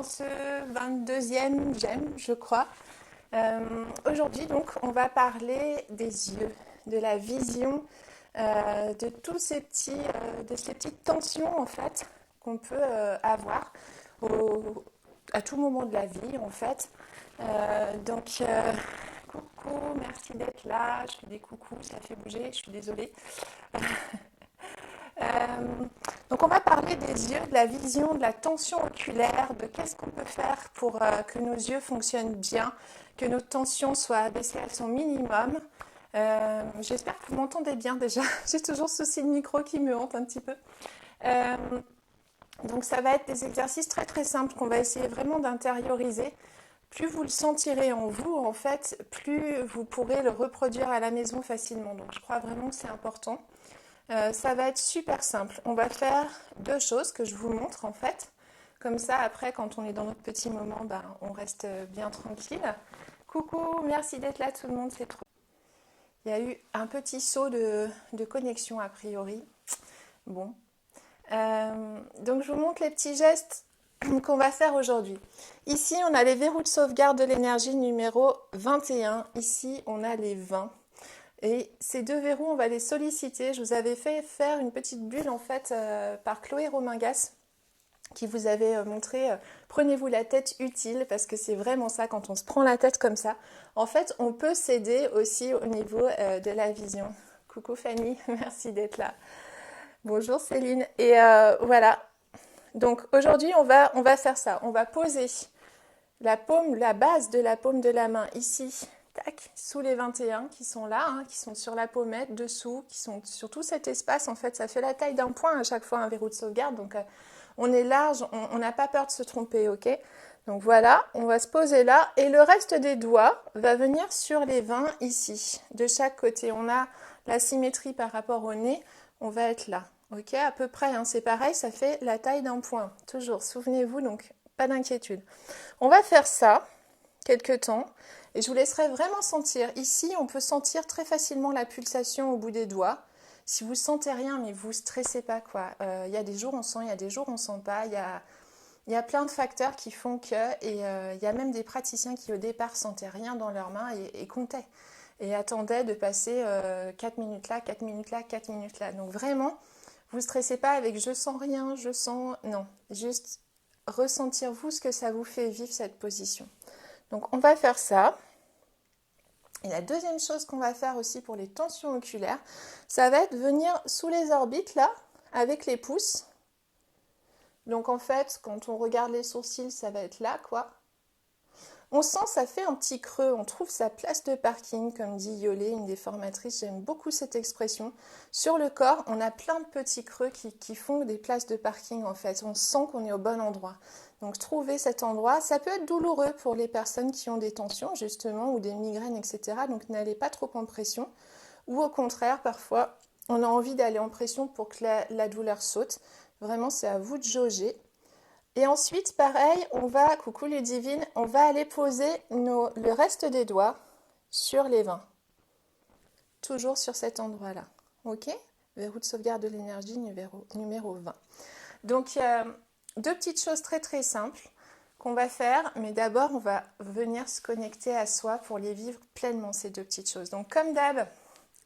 dans ce 22e j'aime, je crois. Aujourd'hui, donc, on va parler des yeux, de la vision, de tous ces de ces petites tensions, en fait, qu'on peut avoir à tout moment de la vie, en fait. Coucou, merci d'être là. Je fais des coucous, ça fait bouger, je suis désolée. Euh, donc on va parler des yeux, de la vision, de la tension oculaire, de qu'est-ce qu'on peut faire pour que nos yeux fonctionnent bien, que notre tension soit abaissée à son minimum. J'espère que vous m'entendez bien déjà. J'ai toujours ce souci de micro qui me hante un petit peu. Euh, donc ça va être des exercices très très simples qu'on va essayer vraiment d'intérioriser. Plus vous le sentirez en vous, en fait, plus vous pourrez le reproduire à la maison facilement. Donc je crois vraiment que c'est important. Ça va être super simple. On va faire deux choses que je vous montre en fait. Comme ça, après, quand on est dans notre petit moment, ben, on reste bien tranquille. Coucou, merci d'être là tout le monde, c'est trop. Il y a eu un petit saut de connexion a priori. Bon. Donc je vous montre les petits gestes qu'on va faire aujourd'hui. Ici, on a les verrous de sauvegarde de l'énergie numéro 21. Ici, on a les 20. Et ces deux verrous, on va les solliciter. Je vous avais fait faire une petite bulle en fait par Chloé Romingas qui vous avait montré prenez-vous la tête utile parce que c'est vraiment ça quand on se prend la tête comme ça. En fait, on peut s'aider aussi au niveau de la vision. Coucou Fanny, merci d'être là. Bonjour Céline. Et voilà. Donc aujourd'hui, on va faire ça. On va poser la paume, la base de la paume de la main ici. Tac, sous les 21 qui sont là, hein, qui sont sur la pommette, dessous, qui sont sur tout cet espace. En fait, ça fait la taille d'un point à chaque fois un verrou de sauvegarde. Donc, on est large, on n'a pas peur de se tromper, ok? Donc voilà, on va se poser là. Et le reste des doigts va venir sur les 20 ici. De chaque côté, on a la symétrie par rapport au nez. On va être là, ok? À peu près, hein, c'est pareil, ça fait la taille d'un point. Toujours, souvenez-vous, donc pas d'inquiétude. On va faire ça quelques temps. Et je vous laisserai vraiment sentir. Ici, on peut sentir très facilement la pulsation au bout des doigts. Si vous sentez rien, mais vous stressez pas, quoi. Il y a des jours on sent, il y a des jours on sent pas. Il y a plein de facteurs qui font que... Et il y a même des praticiens qui, au départ, sentaient rien dans leurs mains et comptaient. Et attendaient de passer 4 minutes là, 4 minutes là, 4 minutes là. Donc vraiment, vous stressez pas avec je sens rien, je sens... Non, juste ressentir vous ce que ça vous fait vivre cette position. Donc on va faire ça. Et la deuxième chose qu'on va faire aussi pour les tensions oculaires, ça va être venir sous les orbites là, avec les pouces. Donc en fait, quand on regarde les sourcils, ça va être là, quoi. On sent, ça fait un petit creux, on trouve sa place de parking, comme dit Yolé, une des formatrices, j'aime beaucoup cette expression. Sur le corps, on a plein de petits creux qui font des places de parking en fait, on sent qu'on est au bon endroit. Donc trouver cet endroit, ça peut être douloureux pour les personnes qui ont des tensions justement, ou des migraines, etc. Donc n'allez pas trop en pression, ou au contraire, parfois, on a envie d'aller en pression pour que la douleur saute. Vraiment, c'est à vous de jauger. Et ensuite, pareil, coucou Ludivine, on va aller poser le reste des doigts sur les 20. Toujours sur cet endroit-là. Ok? Verrou de sauvegarde de l'énergie numéro 20. Donc, deux petites choses très très simples qu'on va faire, mais d'abord, on va venir se connecter à soi pour les vivre pleinement, ces deux petites choses. Donc, comme d'hab,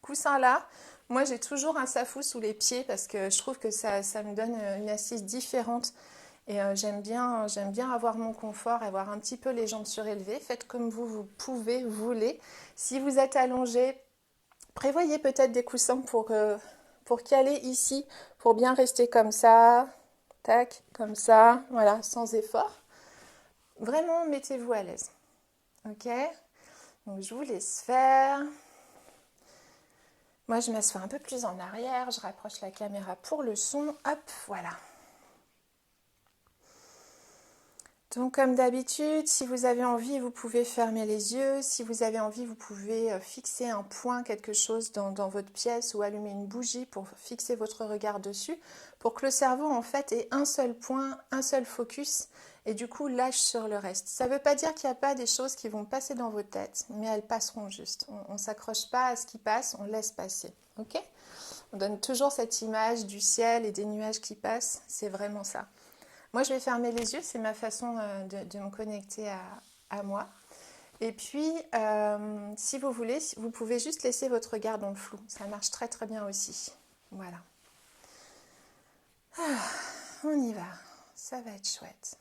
coussin là. Moi, j'ai toujours un safou sous les pieds parce que je trouve que ça me donne une assise différente. Et j'aime bien avoir mon confort, avoir un petit peu les jambes surélevées. Faites comme vous pouvez, vous voulez. Si vous êtes allongé, prévoyez peut-être des coussins pour caler ici, pour bien rester comme ça, tac, comme ça, voilà, sans effort. Vraiment, mettez-vous à l'aise. Ok? Donc, je vous laisse faire. Moi, je m'assois un peu plus en arrière, je rapproche la caméra pour le son. Hop, voilà. Donc comme d'habitude, si vous avez envie, vous pouvez fermer les yeux. Si vous avez envie, vous pouvez fixer un point, quelque chose dans votre pièce ou allumer une bougie pour fixer votre regard dessus, pour que le cerveau en fait ait un seul point, un seul focus et du coup lâche sur le reste. Ça ne veut pas dire qu'il n'y a pas des choses qui vont passer dans vos têtes, mais elles passeront juste. On ne s'accroche pas à ce qui passe, on laisse passer. Ok ? On donne toujours cette image du ciel et des nuages qui passent, c'est vraiment ça. Moi, je vais fermer les yeux, c'est ma façon de me connecter à moi. Et puis, si vous voulez, vous pouvez juste laisser votre regard dans le flou. Ça marche très très bien aussi. Voilà. On y va. Ça va être chouette.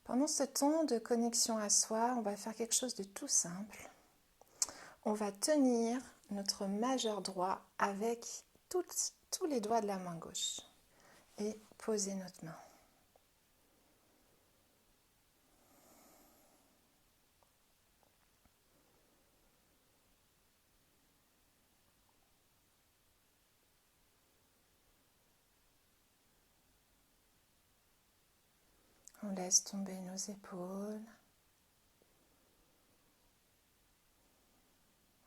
Pendant ce temps de connexion à soi, on va faire quelque chose de tout simple. On va tenir notre majeur droit avec tous les doigts de la main gauche et poser notre main. On laisse tomber nos épaules.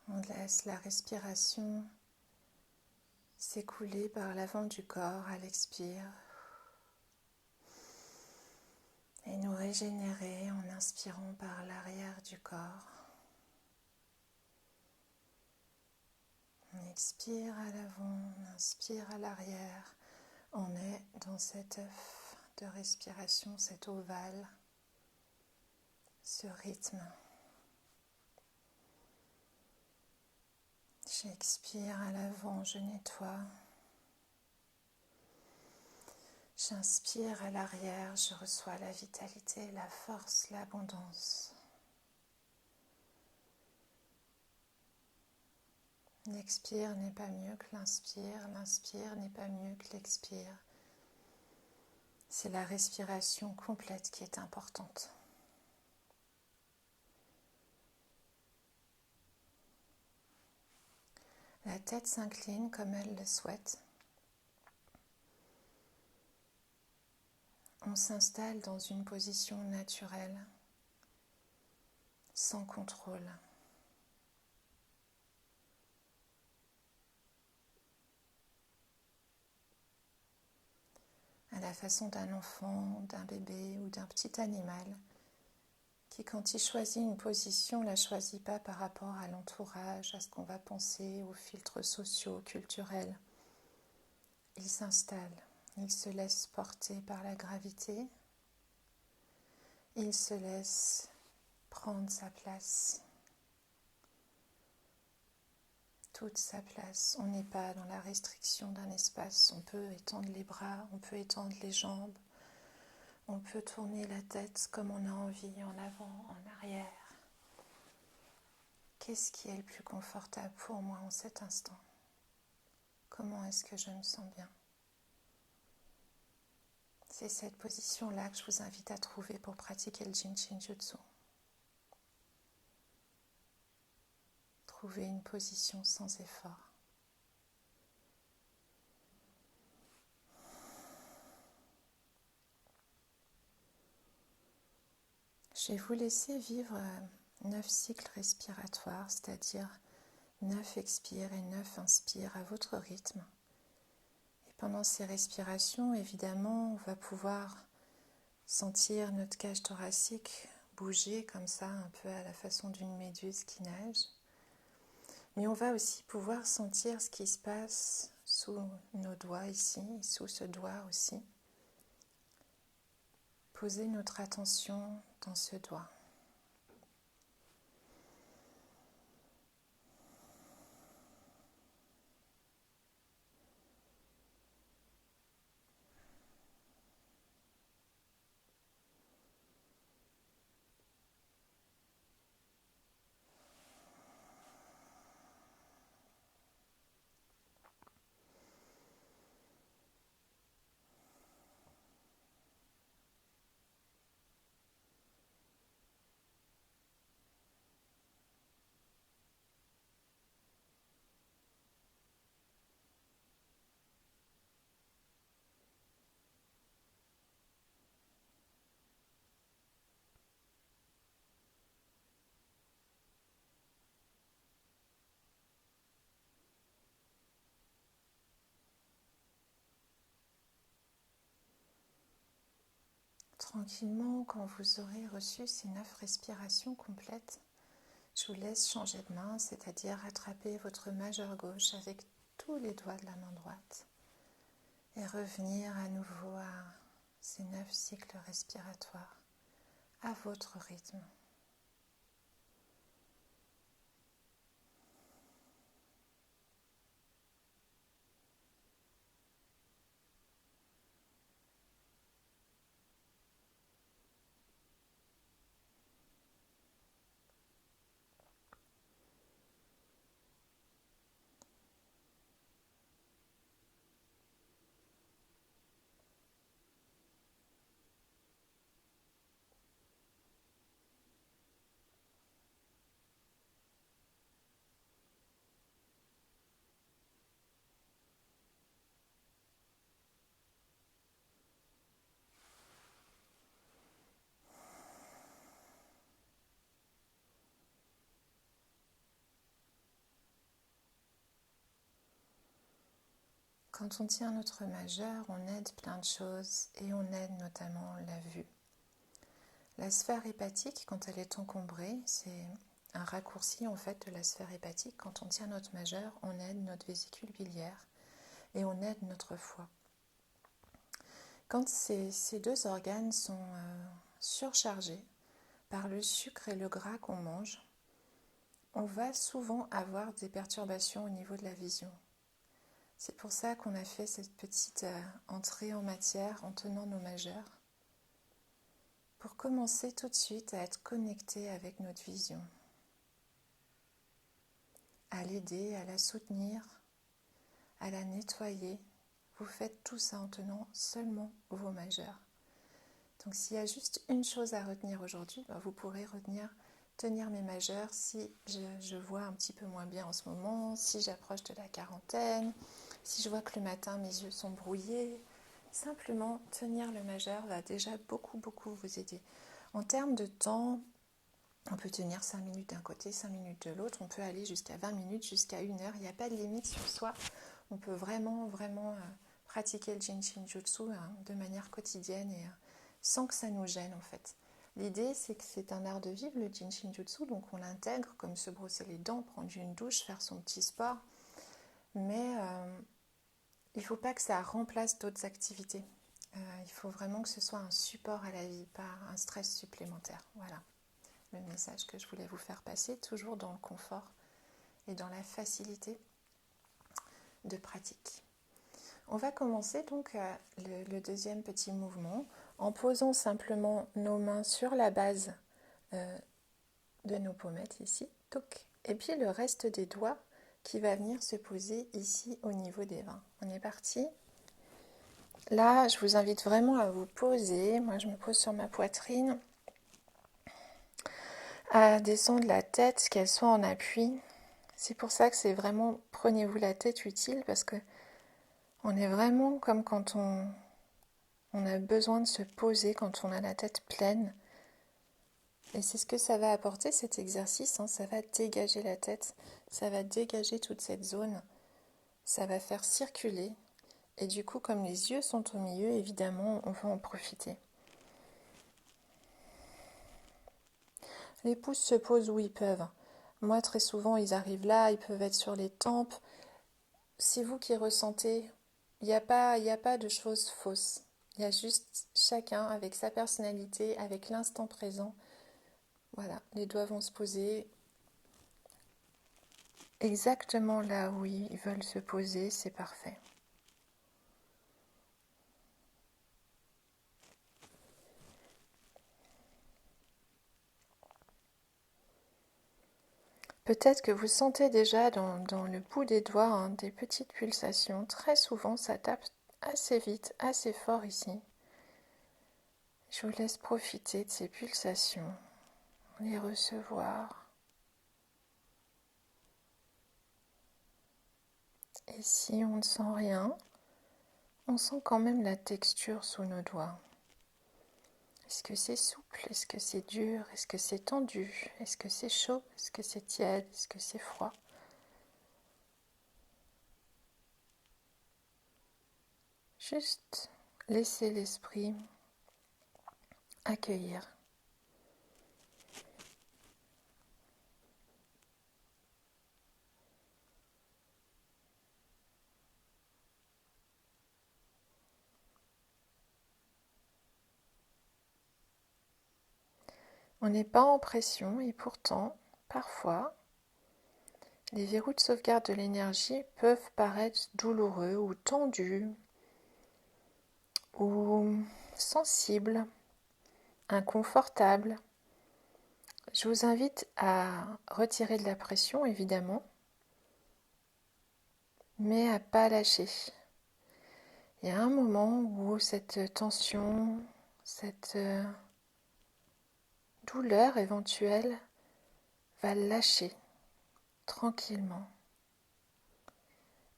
On laisse la respiration s'écouler par l'avant du corps à l'expire et nous régénérer en inspirant par l'arrière du corps. On expire à l'avant, on inspire à l'arrière. On est dans cet œuf de respiration, cet ovale, ce rythme. J'expire à l'avant, je nettoie. J'inspire à l'arrière, je reçois la vitalité, la force, l'abondance. L'expire n'est pas mieux que l'inspire n'est pas mieux que l'expire. C'est la respiration complète qui est importante. La tête s'incline comme elle le souhaite. On s'installe dans une position naturelle, sans contrôle. À la façon d'un enfant, d'un bébé ou d'un petit animal qui, quand il choisit une position, ne la choisit pas par rapport à l'entourage, à ce qu'on va penser, aux filtres sociaux, culturels. Il s'installe, il se laisse porter par la gravité, il se laisse prendre sa place, toute sa place. On n'est pas dans la restriction d'un espace, on peut étendre les bras, on peut étendre les jambes, on peut tourner la tête comme on a envie, en avant, en arrière. Qu'est-ce qui est le plus confortable pour moi en cet instant? Comment est-ce que je me sens bien? C'est cette position-là que je vous invite à trouver pour pratiquer le Jin Shin Jutsu. Trouver une position sans effort. Je vais vous laisser vivre 9 cycles respiratoires, c'est-à-dire 9 expires et 9 inspires à votre rythme. Et pendant ces respirations, évidemment, on va pouvoir sentir notre cage thoracique bouger comme ça, un peu à la façon d'une méduse qui nage. Mais on va aussi pouvoir sentir ce qui se passe sous nos doigts ici, sous ce doigt aussi. Poser notre attention dans ce doigt. Tranquillement, quand vous aurez reçu ces 9 respirations complètes, je vous laisse changer de main, c'est-à-dire attraper votre majeur gauche avec tous les doigts de la main droite et revenir à nouveau à ces 9 cycles respiratoires à votre rythme. Quand on tient notre majeur, on aide plein de choses et on aide notamment la vue. La sphère hépatique, quand elle est encombrée, c'est un raccourci en fait de la sphère hépatique. Quand on tient notre majeur, on aide notre vésicule biliaire et on aide notre foie. Quand ces deux organes sont surchargés par le sucre et le gras qu'on mange, on va souvent avoir des perturbations au niveau de la vision. C'est pour ça qu'on a fait cette petite entrée en matière en tenant nos majeurs, pour commencer tout de suite à être connecté avec notre vision, à l'aider, à la soutenir, à la nettoyer. Vous faites tout ça en tenant seulement vos majeurs. Donc s'il y a juste une chose à retenir aujourd'hui, vous pourrez tenir mes majeurs si je vois un petit peu moins bien en ce moment, si j'approche de la quarantaine, si je vois que le matin mes yeux sont brouillés. Simplement tenir le majeur va déjà beaucoup vous aider. En termes de temps, on peut tenir 5 minutes d'un côté, 5 minutes de l'autre, on peut aller jusqu'à 20 minutes, jusqu'à 1 heure, il n'y a pas de limite sur soi. On peut vraiment pratiquer le Jinshin Jutsu de manière quotidienne et sans que ça nous gêne en fait. L'idée, c'est que c'est un art de vivre, le Jinshin Jutsu, donc on l'intègre comme se brosser les dents, prendre une douche, faire son petit sport. Mais il ne faut pas que ça remplace d'autres activités. Il faut vraiment que ce soit un support à la vie, pas un stress supplémentaire. Voilà le message que je voulais vous faire passer, toujours dans le confort et dans la facilité de pratique. On va commencer donc le deuxième petit mouvement en posant simplement nos mains sur la base de nos pommettes ici, et puis le reste des doigts qui va venir se poser ici au niveau des mains. On est parti. Là, je vous invite vraiment à vous poser. Moi, je me pose sur ma poitrine, à descendre la tête, qu'elle soit en appui. C'est pour ça que c'est vraiment, prenez-vous la tête utile, parce que on est vraiment comme quand on a besoin de se poser, quand on a la tête pleine. Et c'est ce que ça va apporter, cet exercice, ça va dégager la tête, ça va dégager toute cette zone, ça va faire circuler. Et du coup, comme les yeux sont au milieu, évidemment, on va en profiter. Les pouces se posent où ils peuvent. Moi, très souvent, ils arrivent là, ils peuvent être sur les tempes. C'est vous qui ressentez. Il n'y a pas de choses fausses. Il y a juste chacun avec sa personnalité, avec l'instant présent. Voilà, les doigts vont se poser exactement là où ils veulent se poser, c'est parfait. Peut-être que vous sentez déjà dans le bout des doigts des petites pulsations. Très souvent, ça tape assez vite, assez fort ici. Je vous laisse profiter de ces pulsations, les recevoir. Et si on ne sent rien, on sent quand même la texture sous nos doigts. Est-ce que c'est souple? Est-ce que c'est dur? Est-ce que c'est tendu? Est-ce que c'est chaud? Est-ce que c'est tiède? Est-ce que c'est froid? Juste laisser l'esprit accueillir. On n'est pas en pression et pourtant, parfois, les verrous de sauvegarde de l'énergie peuvent paraître douloureux ou tendus ou sensibles, inconfortables. Je vous invite à retirer de la pression, évidemment, mais à ne pas lâcher. Il y a un moment où cette tension, cette douleur éventuelle va lâcher tranquillement.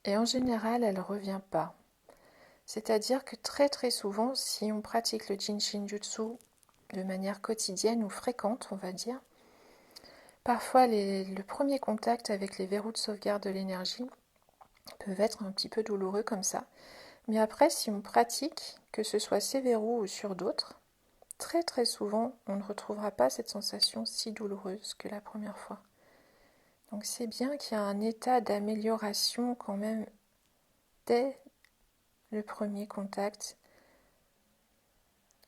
Et en général, elle ne revient pas. C'est-à-dire que très très souvent, si on pratique le Jin-Shin-Jutsu de manière quotidienne ou fréquente, on va dire, parfois le premier contact avec les verrous de sauvegarde de l'énergie peuvent être un petit peu douloureux comme ça. Mais après, si on pratique, que ce soit ces verrous ou sur d'autres, très très souvent, on ne retrouvera pas cette sensation si douloureuse que la première fois. Donc c'est bien qu'il y a un état d'amélioration quand même dès le premier contact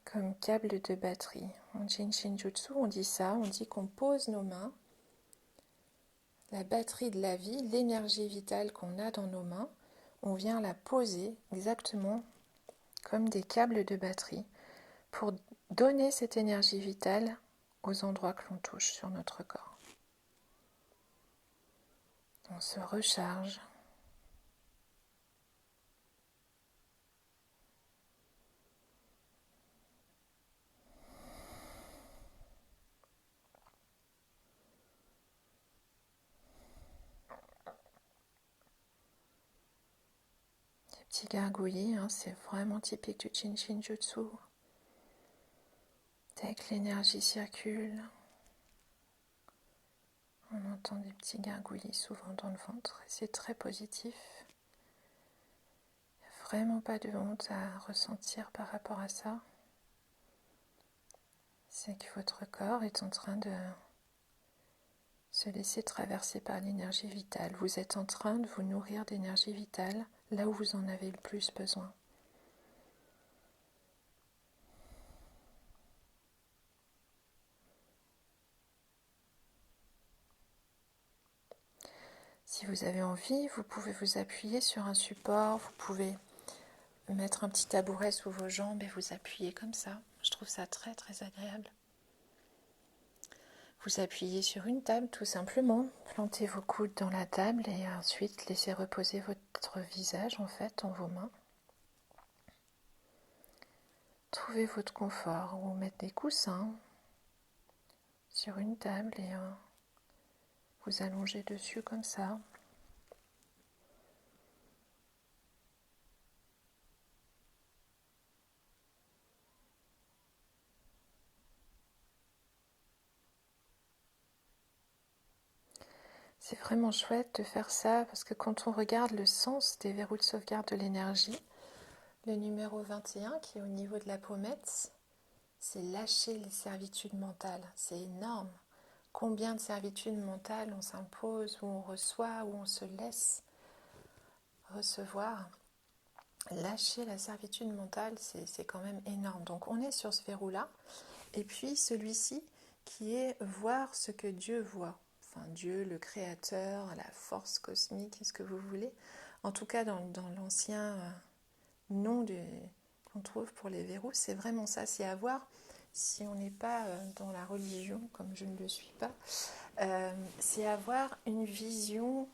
comme câble de batterie. En Jin-Shin-Jutsu, on dit ça, on dit qu'on pose nos mains, la batterie de la vie, l'énergie vitale qu'on a dans nos mains, on vient la poser exactement comme des câbles de batterie pour donner cette énergie vitale aux endroits que l'on touche sur notre corps. On se recharge. Des petits gargouillis, hein, c'est vraiment typique du Jin-Shin-Jutsu. Dès que l'énergie circule, on entend des petits gargouillis souvent dans le ventre et c'est très positif. Il n'y a vraiment pas de honte à ressentir par rapport à ça. C'est que votre corps est en train de se laisser traverser par l'énergie vitale. Vous êtes en train de vous nourrir d'énergie vitale là où vous en avez le plus besoin. Si vous avez envie, vous pouvez vous appuyer sur un support, vous pouvez mettre un petit tabouret sous vos jambes et vous appuyer comme ça. Je trouve ça très très agréable. Vous appuyez sur une table tout simplement, plantez vos coudes dans la table et ensuite laissez reposer votre visage en fait dans vos mains. Trouvez votre confort ou mettre des coussins sur une table et vous allongez dessus comme ça. C'est vraiment chouette de faire ça parce que quand on regarde le sens des verrous de sauvegarde de l'énergie, le numéro 21 qui est au niveau de la pommette, c'est lâcher les servitudes mentales. C'est énorme. Combien de servitudes mentales on s'impose, ou on reçoit, ou on se laisse recevoir. Lâcher la servitude mentale, c'est quand même énorme. Donc on est sur ce verrou-là. Et puis celui-ci qui est voir ce que Dieu voit. Enfin Dieu, le Créateur, la force cosmique, ce que vous voulez. En tout cas dans l'ancien nom qu'on trouve pour les verrous, c'est vraiment ça. C'est avoir, si on n'est pas dans la religion, comme je ne le suis pas, c'est avoir une vision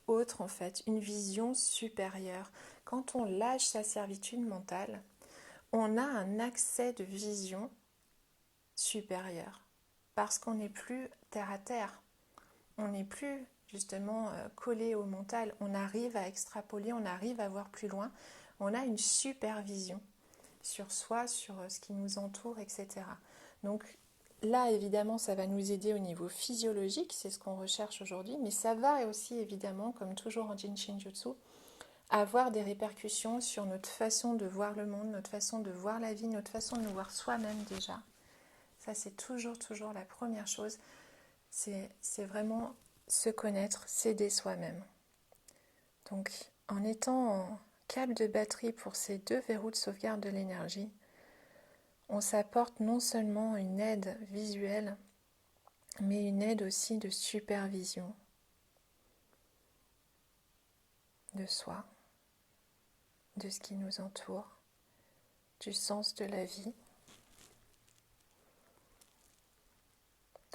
autre en fait, une vision supérieure. Quand on lâche sa servitude mentale, on a un accès de vision supérieure parce qu'on n'est plus terre à terre, on n'est plus justement collé au mental, on arrive à extrapoler, on arrive à voir plus loin, on a une supervision sur soi, sur ce qui nous entoure, etc. Donc là, évidemment, ça va nous aider au niveau physiologique, c'est ce qu'on recherche aujourd'hui, mais ça va aussi, évidemment, comme toujours en Jin-Shin-Jutsu, avoir des répercussions sur notre façon de voir le monde, notre façon de voir la vie, notre façon de nous voir soi-même déjà. Ça, c'est toujours la première chose. C'est vraiment se connaître, s'aider soi-même. Donc, en étant en câble de batterie pour ces deux verrous de sauvegarde de l'énergie, on s'apporte non seulement une aide visuelle, mais une aide aussi de supervision de soi, de ce qui nous entoure, du sens de la vie.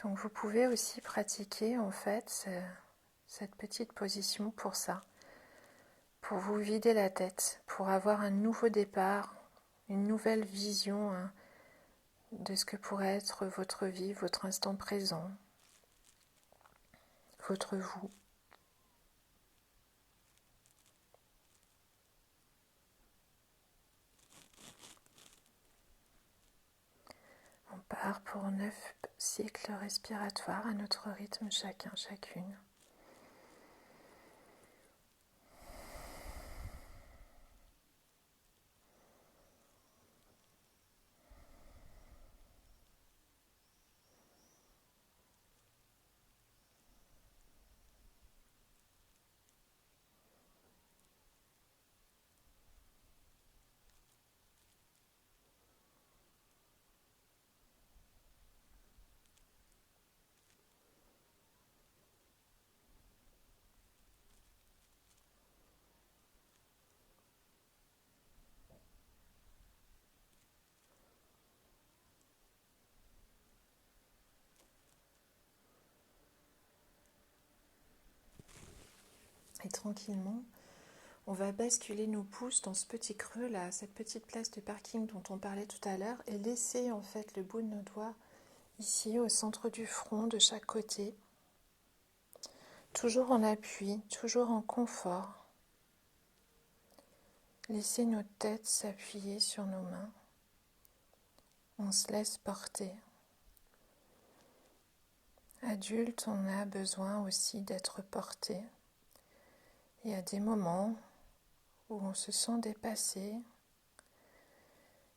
Donc vous pouvez aussi pratiquer en fait cette petite position pour ça, pour vous vider la tête, pour avoir un nouveau départ, une nouvelle vision de ce que pourrait être votre vie, votre instant présent, votre vous. On part pour 9 cycles respiratoires à notre rythme chacun, chacune. Et tranquillement, on va basculer nos pouces dans ce petit creux là, cette petite place de parking dont on parlait tout à l'heure, et laisser en fait le bout de nos doigts ici au centre du front de chaque côté, toujours en appui, toujours en confort. Laissez nos têtes s'appuyer sur nos mains. On se laisse porter. Adulte, on a besoin aussi d'être porté. Il y a des moments où on se sent dépassé.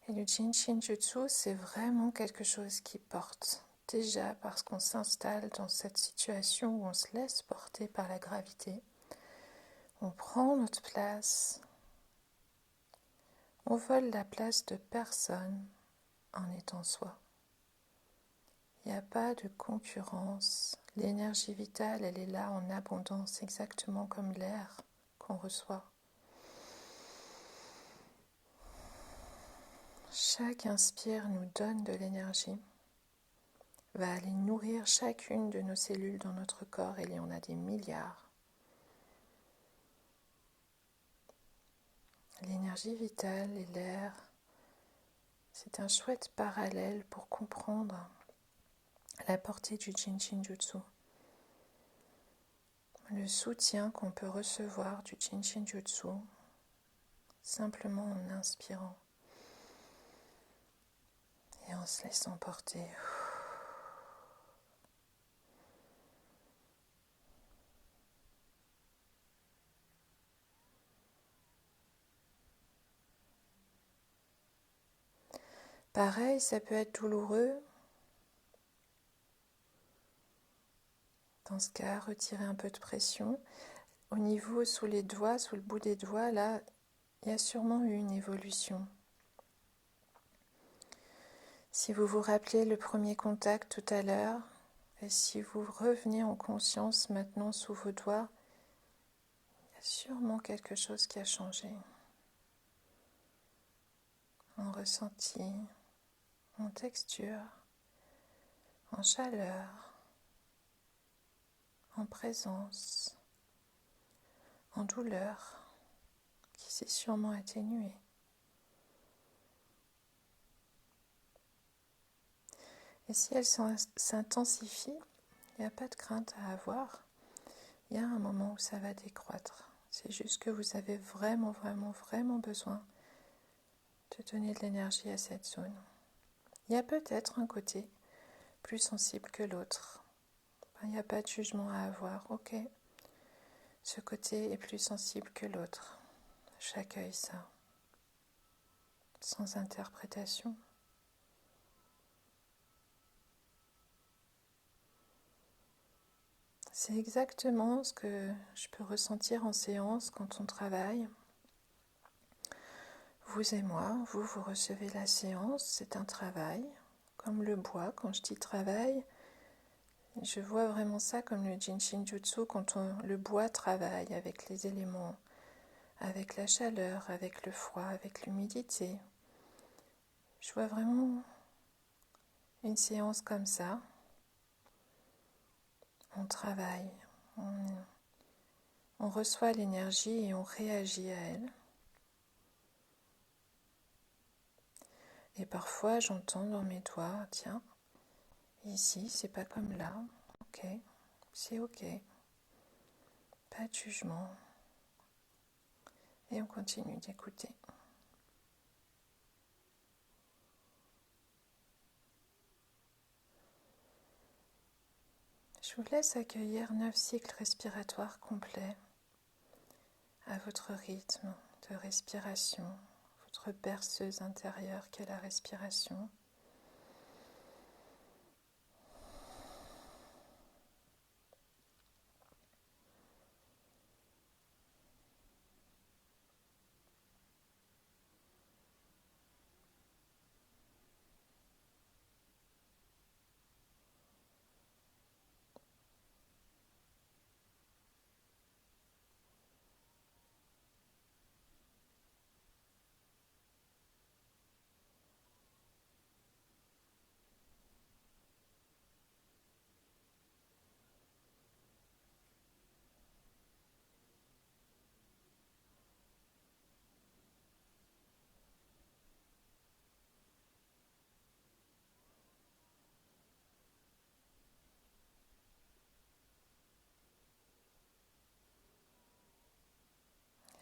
Et le Jin-Shin-Jutsu, c'est vraiment quelque chose qui porte. Déjà parce qu'on s'installe dans cette situation où on se laisse porter par la gravité. On prend notre place. On vole la place de personne en étant soi. Il n'y a pas de concurrence. L'énergie vitale, elle est là en abondance, exactement comme l'air qu'on reçoit. Chaque inspire nous donne de l'énergie, va aller nourrir chacune de nos cellules dans notre corps, et il y en a des milliards. L'énergie vitale et l'air, c'est un chouette parallèle pour comprendre la portée du Jin-Shin-Jutsu. Le soutien qu'on peut recevoir du Jin-Shin-Jutsu simplement en inspirant et en se laissant porter. Pareil, ça peut être douloureux. Dans ce cas, retirez un peu de pression. Au niveau, sous les doigts, sous le bout des doigts, là, il y a sûrement eu une évolution. Si vous vous rappelez le premier contact tout à l'heure, et si vous revenez en conscience maintenant sous vos doigts, il y a sûrement quelque chose qui a changé. En ressenti, en texture, en chaleur, en présence, en douleur, qui s'est sûrement atténuée. Et si elle s'intensifie, il n'y a pas de crainte à avoir. Il y a un moment où ça va décroître. C'est juste que vous avez vraiment, vraiment, vraiment besoin de donner de l'énergie à cette zone. Il y a peut-être un côté plus sensible que l'autre. Il n'y a pas de jugement à avoir. Ok, ce côté est plus sensible que l'autre. J'accueille ça, sans interprétation. C'est exactement ce que je peux ressentir en séance quand on travaille. vous et moi, vous recevez la séance, c'est un travail, comme le bois. Quand je dis travail, je vois vraiment ça comme le Jinshin Jutsu, quand le bois travaille avec les éléments, avec la chaleur, avec le froid, avec l'humidité. Je vois vraiment une séance comme ça. On travaille, on reçoit l'énergie et on réagit à elle. Et parfois, j'entends dans mes doigts, tiens, ici, c'est pas comme là. Ok, c'est ok. Pas de jugement. Et on continue d'écouter. Je vous laisse accueillir 9 cycles respiratoires complets à votre rythme de respiration, votre berceuse intérieure qu'est la respiration.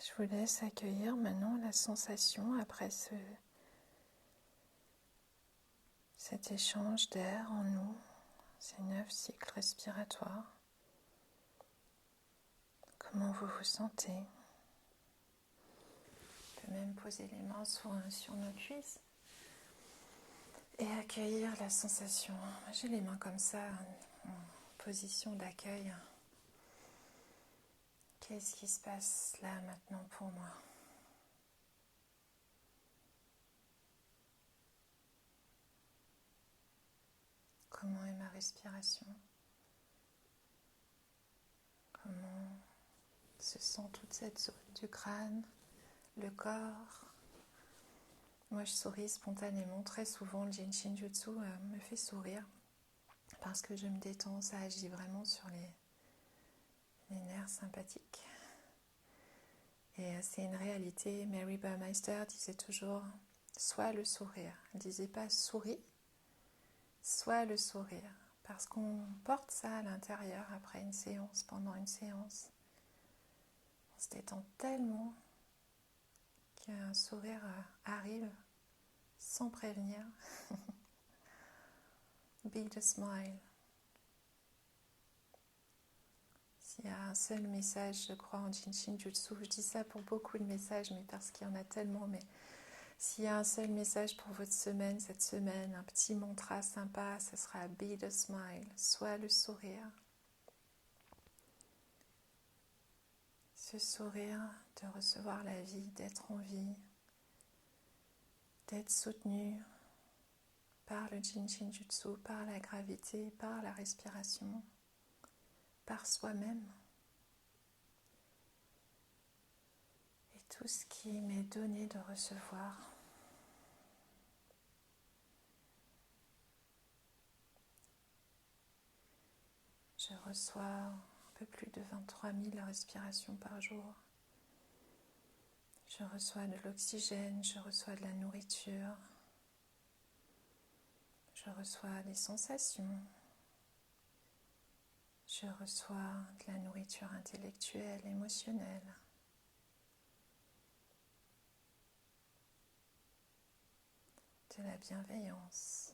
Je vous laisse accueillir maintenant la sensation après cet échange d'air en nous, ces 9 cycles respiratoires. Comment vous vous sentez? On peut même poser les mains sur nos cuisses et accueillir la sensation. J'ai les mains comme ça, en position d'accueil. Qu'est-ce qui se passe là maintenant pour moi? Comment est ma respiration? Comment se sent toute cette zone du crâne, le corps? Moi, je souris spontanément. Très souvent, le Jinshin Jutsu me fait sourire parce que je me détends. Ça agit vraiment sur les nerfs sympathiques. Et c'est une réalité. Mary Burmeister disait toujours « Sois le sourire ». Elle ne disait pas « souris », « Sois le sourire ». Parce qu'on porte ça à l'intérieur après une séance, pendant une séance. On se détend tellement qu'un sourire arrive sans prévenir. Be the smile. S'il y a un seul message, je crois, en Jinshin Jutsu, je dis ça pour beaucoup de messages, mais parce qu'il y en a tellement, mais s'il y a un seul message pour votre semaine, cette semaine, un petit mantra sympa, ce sera Be the smile, sois le sourire. Ce sourire de recevoir la vie, d'être en vie, d'être soutenu par le Jinshin Jutsu, par la gravité, par la respiration, par soi-même. Et tout ce qui m'est donné de recevoir. Je reçois un peu plus de 23 000 respirations par jour. Je reçois de l'oxygène, je reçois de la nourriture, je reçois des sensations, je reçois de la nourriture intellectuelle, émotionnelle. De la bienveillance.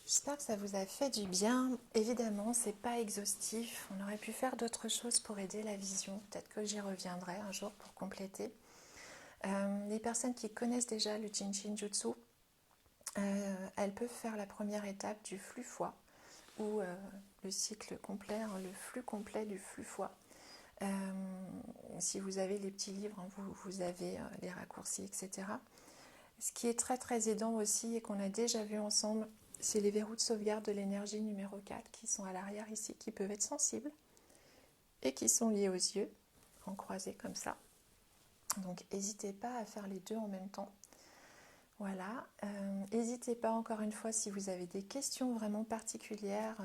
J'espère que ça vous a fait du bien. Évidemment, c'est pas exhaustif. On aurait pu faire d'autres choses pour aider la vision. Peut-être que j'y reviendrai un jour pour compléter. Les personnes qui connaissent déjà le Jinshin Jutsu, elles peuvent faire la première étape du flux foi ou le cycle complet, le flux complet du flux foi. Si vous avez les petits livres, hein, vous avez les raccourcis, etc. Ce qui est très très aidant aussi et qu'on a déjà vu ensemble, c'est les verrous de sauvegarde de l'énergie numéro 4 qui sont à l'arrière ici, qui peuvent être sensibles et qui sont liés aux yeux, en croisés comme ça. Donc n'hésitez pas à faire les deux en même temps. Voilà, n'hésitez pas encore une fois si vous avez des questions vraiment particulières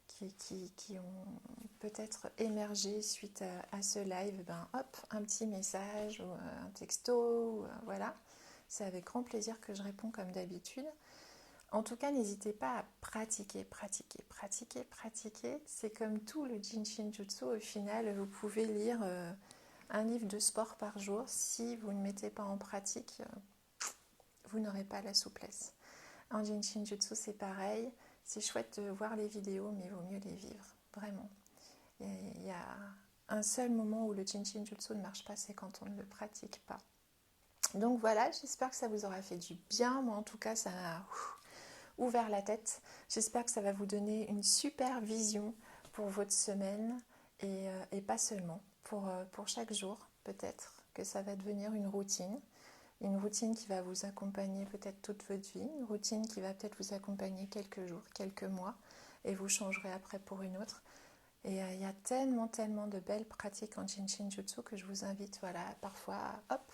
qui ont peut-être émergé suite à ce live, ben hop, un petit message ou un texto, voilà. C'est avec grand plaisir que je réponds comme d'habitude. En tout cas, n'hésitez pas à pratiquer, pratiquer, pratiquer, pratiquer. C'est comme tout le Jinshin Jutsu, au final, vous pouvez lire un livre de sport par jour. Si vous ne mettez pas en pratique, vous n'aurez pas la souplesse. En Jinshin Jutsu, c'est pareil. C'est chouette de voir les vidéos, mais il vaut mieux les vivre, vraiment. Il y a un seul moment où le Jinshin Jutsu ne marche pas, c'est quand on ne le pratique pas. Donc voilà, j'espère que ça vous aura fait du bien. Moi, en tout cas, ça m'a ouvert la tête. J'espère que ça va vous donner une super vision pour votre semaine et pas seulement, pour chaque jour, peut-être que ça va devenir une routine qui va vous accompagner peut-être toute votre vie, une routine qui va peut-être vous accompagner quelques jours, quelques mois, et vous changerez après pour une autre. Et il y a tellement, tellement de belles pratiques en Jinshin Jutsu que je vous invite, voilà, parfois, hop,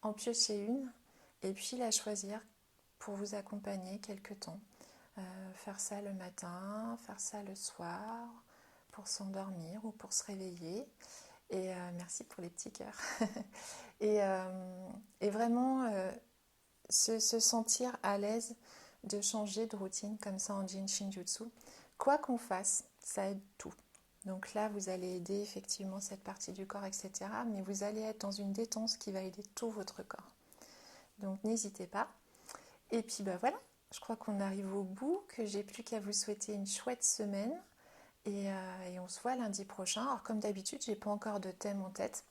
en piocher une, et puis la choisir pour vous accompagner quelques temps. Faire ça le matin, faire ça le soir, pour s'endormir ou pour se réveiller. Et merci pour les petits cœurs. et vraiment se sentir à l'aise de changer de routine comme ça en Jinshin Jutsu. Quoi qu'on fasse, ça aide tout. Donc là, vous allez aider effectivement cette partie du corps, etc. Mais vous allez être dans une détente qui va aider tout votre corps. Donc n'hésitez pas. Et puis ben voilà, je crois qu'on arrive au bout, que j'ai plus qu'à vous souhaiter une chouette semaine. Et on se voit lundi prochain. Alors comme d'habitude, j'ai pas encore de thème en tête.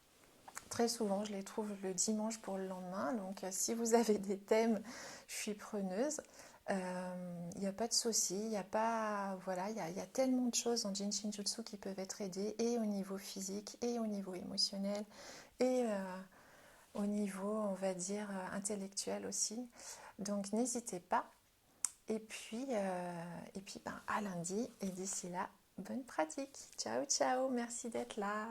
Très souvent, je les trouve le dimanche pour le lendemain. Donc si vous avez des thèmes, je suis preneuse. Il n'y a pas de souci. Il y a pas, voilà, il y a tellement de choses en Jinshin Jutsu qui peuvent être aidées, et au niveau physique, et au niveau émotionnel, et au niveau, on va dire, intellectuel aussi. Donc n'hésitez pas. Et puis ben, à lundi. Et d'ici là, bonne pratique. Ciao, ciao. Merci d'être là.